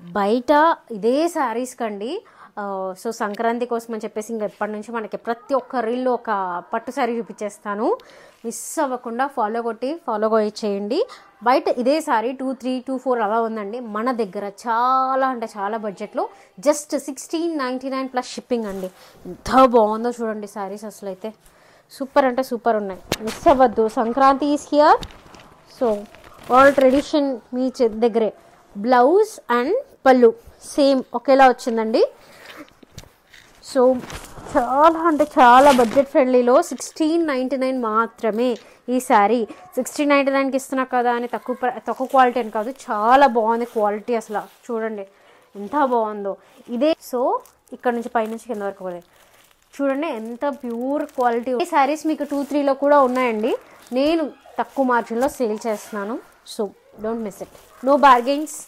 బయట ఇదే శారీస్ కండి సో సంక్రాంతి కోసం అని చెప్పేసి ఇంకా ఎప్పటి నుంచి మనకి ప్రతి ఒక్క రీల్లో ఒక పట్టు శారీ చూపించేస్తాను. మిస్ అవ్వకుండా ఫాలో చేయండి. బయట ఇదే శారీ 2,3, 2,4 అలా ఉందండి. మన దగ్గర చాలా అంటే చాలా బడ్జెట్లో జస్ట్ 1699 ప్లస్ షిప్పింగ్ అండి. ఎంత బాగుందో చూడండి శారీస్, అసలు అయితే సూపర్ అంటే సూపర్ ఉన్నాయి. మిస్ అవ్వద్దు. Sankranti is here. So all tradition మీ దగ్గరే. బ్లౌజ్ అండ్ పళ్ళు సేమ్ ఒకేలా వచ్చిందండి. సో చాలా అంటే చాలా బడ్జెట్ ఫ్రెండ్లీలో 1699 మాత్రమే ఈ శారీ. 1699కి ఇస్తున్నా కదా అని తక్కువ క్వాలిటీ అని కాదు, చాలా బాగుంది క్వాలిటీ. అసలు చూడండి ఎంత బాగుందో ఇదే. సో ఇక్కడ నుంచి పైనుంచి కింద వరకు కూడా చూడండి ఎంత ప్యూర్ క్వాలిటీ. ఈ శారీస్ మీకు 2-3లో కూడా ఉన్నాయండి. నేను తక్కువ మార్జిన్లో సేల్ చేస్తున్నాను. So don't miss it. No బార్గెయిన్స్.